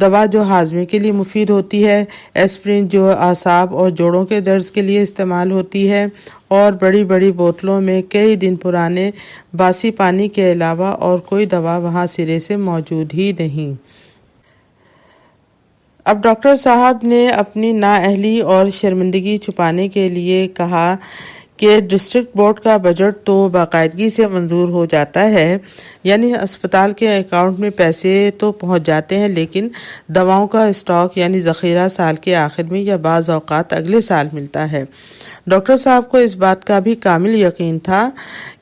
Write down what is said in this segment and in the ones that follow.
دوا جو ہاضمے کے لیے مفید ہوتی ہے، ایسپرین جو اعصاب اور جوڑوں کے درد کے لیے استعمال ہوتی ہے، اور بڑی بڑی بوتلوں میں کئی دن پرانے باسی پانی کے علاوہ اور کوئی دوا وہاں سرے سے موجود ہی نہیں۔ اب ڈاکٹر صاحب نے اپنی نااہلی اور شرمندگی چھپانے کے لیے کہا کہ ڈسٹرکٹ بورڈ کا بجٹ تو باقاعدگی سے منظور ہو جاتا ہے، یعنی اسپتال کے اکاؤنٹ میں پیسے تو پہنچ جاتے ہیں، لیکن دواؤں کا اسٹاک یعنی ذخیرہ سال کے آخر میں یا بعض اوقات اگلے سال ملتا ہے۔ ڈاکٹر صاحب کو اس بات کا بھی کامل یقین تھا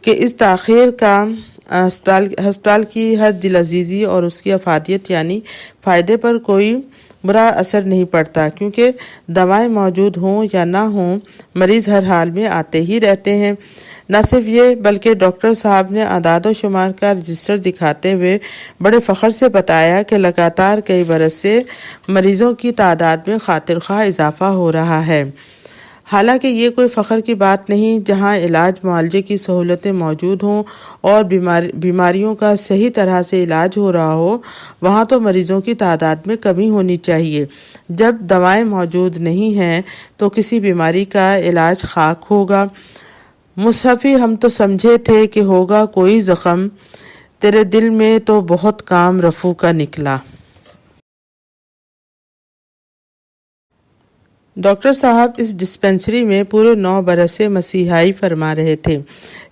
کہ اس تاخیر کا ہسپتال کی ہر دل عزیزی اور اس کی افادیت یعنی فائدے پر کوئی برا اثر نہیں پڑتا، کیونکہ دوائیں موجود ہوں یا نہ ہوں مریض ہر حال میں آتے ہی رہتے ہیں۔ نہ صرف یہ بلکہ ڈاکٹر صاحب نے اعداد و شمار کا رجسٹر دکھاتے ہوئے بڑے فخر سے بتایا کہ لگاتار کئی برس سے مریضوں کی تعداد میں خاطر خواہ اضافہ ہو رہا ہے۔ حالانکہ یہ کوئی فخر کی بات نہیں، جہاں علاج معالجے کی سہولتیں موجود ہوں اور بیماریوں کا صحیح طرح سے علاج ہو رہا ہو، وہاں تو مریضوں کی تعداد میں کمی ہونی چاہیے۔ جب دوائیں موجود نہیں ہیں تو کسی بیماری کا علاج خاک ہوگا۔ مصحفی ہم تو سمجھے تھے کہ ہوگا کوئی زخم، تیرے دل میں تو بہت کام رفو کا نکلا۔ ڈاکٹر صاحب اس ڈسپنسری میں پورے 9 برس سے مسیحائی فرما رہے تھے،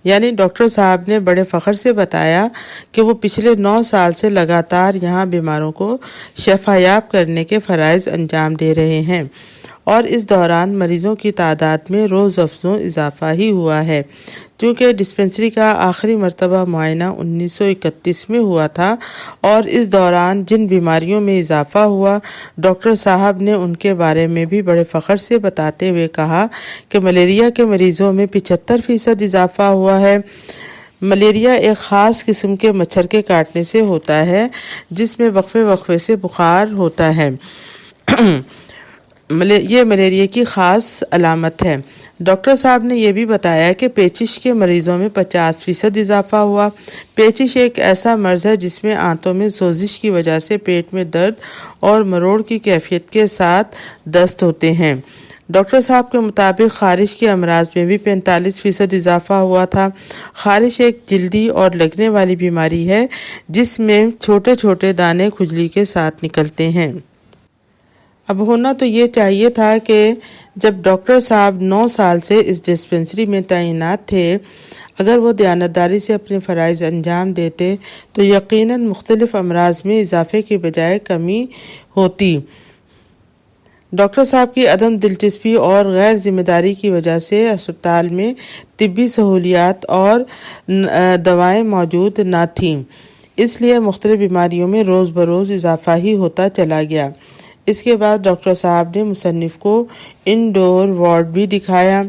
یعنی ڈاکٹر صاحب نے بڑے فخر سے بتایا کہ وہ پچھلے 9 سال سے لگاتار یہاں بیماروں کو شفایاب کرنے کے فرائض انجام دے رہے ہیں، اور اس دوران مریضوں کی تعداد میں روز افزوں اضافہ ہی ہوا ہے۔ چونکہ ڈسپنسری کا آخری مرتبہ معائنہ 1931 میں ہوا تھا، اور اس دوران جن بیماریوں میں اضافہ ہوا، ڈاکٹر صاحب نے ان کے بارے میں بھی بڑے فخر سے بتاتے ہوئے کہا کہ ملیریا کے مریضوں میں 75% اضافہ ہوا ہے۔ ملیریا ایک خاص قسم کے مچھر کے کاٹنے سے ہوتا ہے، جس میں وقفے وقفے سے بخار ہوتا ہے۔ یہ ملیریا کی خاص علامت ہے۔ ڈاکٹر صاحب نے یہ بھی بتایا کہ پیچش کے مریضوں میں 50% اضافہ ہوا۔ پیچش ایک ایسا مرض ہے جس میں آنتوں میں سوزش کی وجہ سے پیٹ میں درد اور مروڑ کی کیفیت کے ساتھ دست ہوتے ہیں۔ ڈاکٹر صاحب کے مطابق خارش کے امراض میں بھی 45% اضافہ ہوا تھا۔ خارش ایک جلدی اور لگنے والی بیماری ہے جس میں چھوٹے چھوٹے دانے کھجلی کے ساتھ نکلتے ہیں۔ اب ہونا تو یہ چاہیے تھا کہ جب ڈاکٹر صاحب 9 سال سے اس ڈسپنسری میں تعینات تھے، اگر وہ دیانتداری سے اپنے فرائض انجام دیتے تو یقیناً مختلف امراض میں اضافے کی بجائے کمی ہوتی۔ ڈاکٹر صاحب کی عدم دلچسپی اور غیر ذمہ داری کی وجہ سے اسپتال میں طبی سہولیات اور دوائیں موجود نہ تھیں، اس لیے مختلف بیماریوں میں روز بروز اضافہ ہی ہوتا چلا گیا۔ اس کے بعد ڈاکٹر صاحب نے مصنف کو انڈور وارڈ بھی دکھایا۔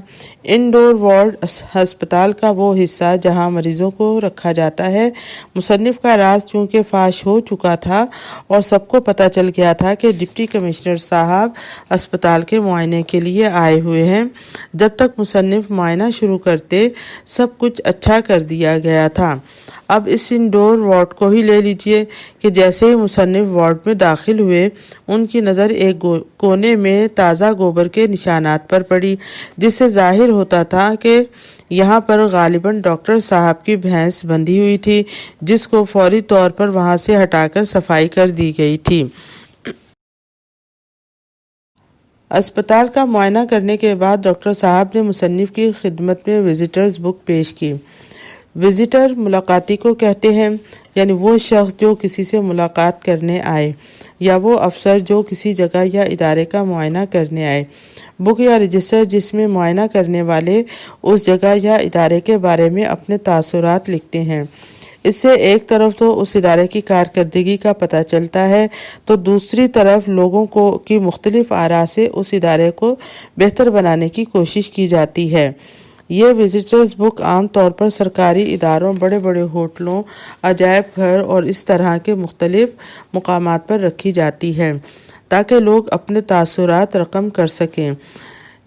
انڈور وارڈ ہسپتال کا وہ حصہ جہاں مریضوں کو رکھا جاتا ہے۔ مصنف کا راز چونکہ فاش ہو چکا تھا اور سب کو پتہ چل گیا تھا کہ ڈپٹی کمشنر صاحب اسپتال کے معائنے کے لیے آئے ہوئے ہیں، جب تک مصنف معائنہ شروع کرتے سب کچھ اچھا کر دیا گیا تھا۔ اب اس انڈور وارڈ کو ہی لے لیجئے کہ جیسے ہی مصنف وارڈ میں داخل ہوئے، ان کی نظر ایک کونے میں تازہ گوبر کے نشانات پر پڑی، جس سے ظاہر ہوتا تھا کہ یہاں پر غالباً ڈاکٹر صاحب کی بھینس بندھی ہوئی تھی، جس کو فوری طور پر وہاں سے ہٹا کر صفائی کر دی گئی تھی۔ اسپتال کا معائنہ کرنے کے بعد ڈاکٹر صاحب نے مصنف کی خدمت میں وزٹرز بک پیش کی۔ وزٹر ملاقاتی کو کہتے ہیں، یعنی وہ شخص جو کسی سے ملاقات کرنے آئے، یا وہ افسر جو کسی جگہ یا ادارے کا معائنہ کرنے آئے۔ بک یا رجسٹر جس میں معائنہ کرنے والے اس جگہ یا ادارے کے بارے میں اپنے تاثرات لکھتے ہیں۔ اس سے ایک طرف تو اس ادارے کی کارکردگی کا پتہ چلتا ہے، تو دوسری طرف لوگوں کی مختلف آراء سے اس ادارے کو بہتر بنانے کی کوشش کی جاتی ہے۔ یہ وزٹرز بک عام طور پر سرکاری اداروں، بڑے بڑے ہوٹلوں، عجائب گھر اور اس طرح کے مختلف مقامات پر رکھی جاتی ہے تاکہ لوگ اپنے تاثرات رقم کر سکیں۔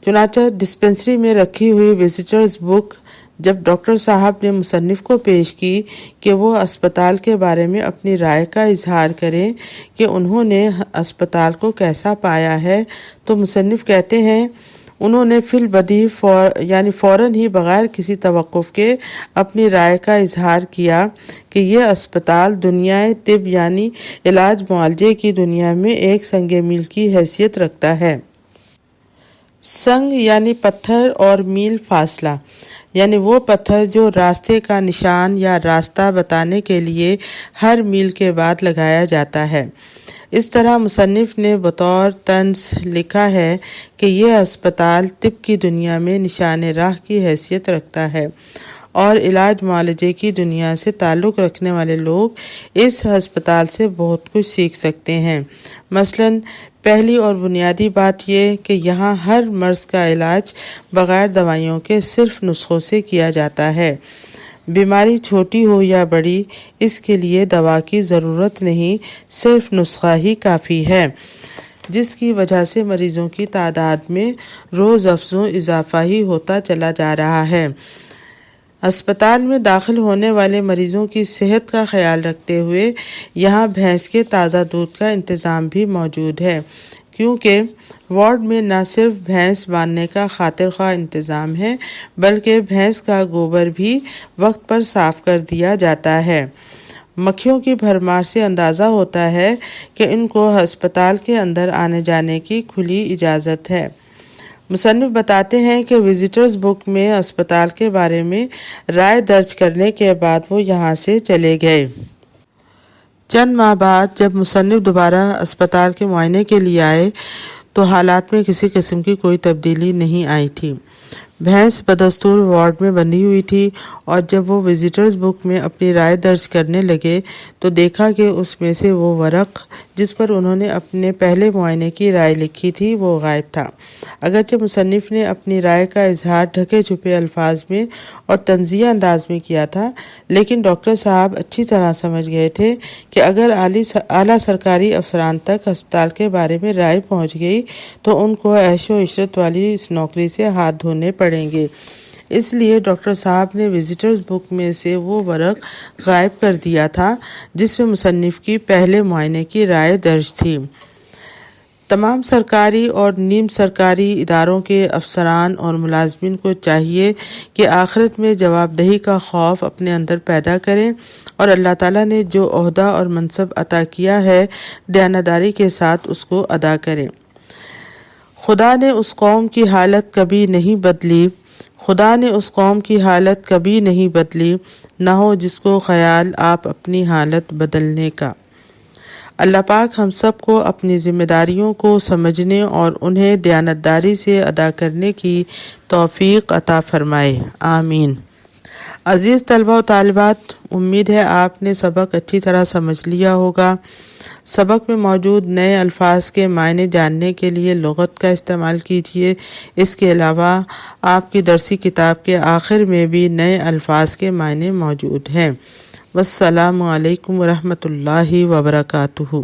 چنانچہ ڈسپنسری میں رکھی ہوئی وزٹرز بک جب ڈاکٹر صاحب نے مصنف کو پیش کی کہ وہ اسپتال کے بارے میں اپنی رائے کا اظہار کریں کہ انہوں نے اسپتال کو کیسا پایا ہے، تو مصنف کہتے ہیں انہوں نے فی البدیہہ فوراً ہی بغیر کسی توقف کے اپنی رائے کا اظہار کیا کہ یہ اسپتال دنیائے طب یعنی علاج معالجے کی دنیا میں ایک سنگ میل کی حیثیت رکھتا ہے۔ سنگ یعنی پتھر اور میل فاصلہ، یعنی وہ پتھر جو راستے کا نشان یا راستہ بتانے کے لیے ہر میل کے بعد لگایا جاتا ہے۔ اس طرح مصنف نے بطور طنز لکھا ہے کہ یہ اسپتال طب کی دنیا میں نشان راہ کی حیثیت رکھتا ہے اور علاج معالجے کی دنیا سے تعلق رکھنے والے لوگ اس ہسپتال سے بہت کچھ سیکھ سکتے ہیں۔ مثلاً پہلی اور بنیادی بات یہ کہ یہاں ہر مرض کا علاج بغیر دوائیوں کے صرف نسخوں سے کیا جاتا ہے۔ بیماری چھوٹی ہو یا بڑی، اس کے لیے دوا کی ضرورت نہیں، صرف نسخہ ہی کافی ہے، جس کی وجہ سے مریضوں کی تعداد میں روز افزوں اضافہ ہی ہوتا چلا جا رہا ہے۔ اسپتال میں داخل ہونے والے مریضوں کی صحت کا خیال رکھتے ہوئے یہاں بھینس کے تازہ دودھ کا انتظام بھی موجود ہے، کیونکہ وارڈ میں نہ صرف بھینس باندھنے کا خاطر خواہ انتظام ہے بلکہ بھینس کا گوبر بھی وقت پر صاف کر دیا جاتا ہے۔ مکھیوں کی بھرمار سے اندازہ ہوتا ہے کہ ان کو ہسپتال کے اندر آنے جانے کی کھلی اجازت ہے۔ مصنف بتاتے ہیں کہ وزٹرز بک میں اسپتال کے بارے میں رائے درج کرنے کے بعد وہ یہاں سے چلے گئے۔ چند ماہ بعد جب مصنف دوبارہ اسپتال کے معائنے کے لیے آئے تو حالات میں کسی قسم کی کوئی تبدیلی نہیں آئی تھی۔ بھینس بدستور وارڈ میں بندھی ہوئی تھی اور جب وہ وزٹرز بک میں اپنی رائے درج کرنے لگے تو دیکھا کہ اس میں سے وہ ورق جس پر انہوں نے اپنے پہلے معائنے کی رائے لکھی تھی وہ غائب تھا۔ اگرچہ مصنف نے اپنی رائے کا اظہار ڈھکے چھپے الفاظ میں اور طنزیہ انداز میں کیا تھا، لیکن ڈاکٹر صاحب اچھی طرح سمجھ گئے تھے کہ اگر اعلیٰ سرکاری افسران تک ہسپتال کے بارے میں رائے پہنچ گئی تو ان کو عیش و عشرت والی اس نوکری سے ہاتھ دھونے پڑیں گے۔ اس لیے ڈاکٹر صاحب نے وزٹرز بک میں سے وہ ورق غائب کر دیا تھا جس میں مصنف کی پہلے معائنے کی رائے درج تھی۔ تمام سرکاری اور نیم سرکاری اداروں کے افسران اور ملازمین کو چاہیے کہ آخرت میں جواب دہی کا خوف اپنے اندر پیدا کریں اور اللہ تعالیٰ نے جو عہدہ اور منصب عطا کیا ہے دیانتداری کے ساتھ اس کو ادا کریں۔ خدا نے اس قوم کی حالت کبھی نہیں بدلی، نہ ہو جس کو خیال آپ اپنی حالت بدلنے کا۔ اللہ پاک ہم سب کو اپنی ذمہ داریوں کو سمجھنے اور انہیں دیانتداری سے ادا کرنے کی توفیق عطا فرمائے، آمین۔ عزیز طلبہ و طالبات، امید ہے آپ نے سبق اچھی طرح سمجھ لیا ہوگا۔ سبق میں موجود نئے الفاظ کے معنی جاننے کے لیے لغت کا استعمال کیجیے۔ اس کے علاوہ آپ کی درسی کتاب کے آخر میں بھی نئے الفاظ کے معنی موجود ہیں۔ والسلام علیکم ورحمۃ اللہ وبرکاتہ۔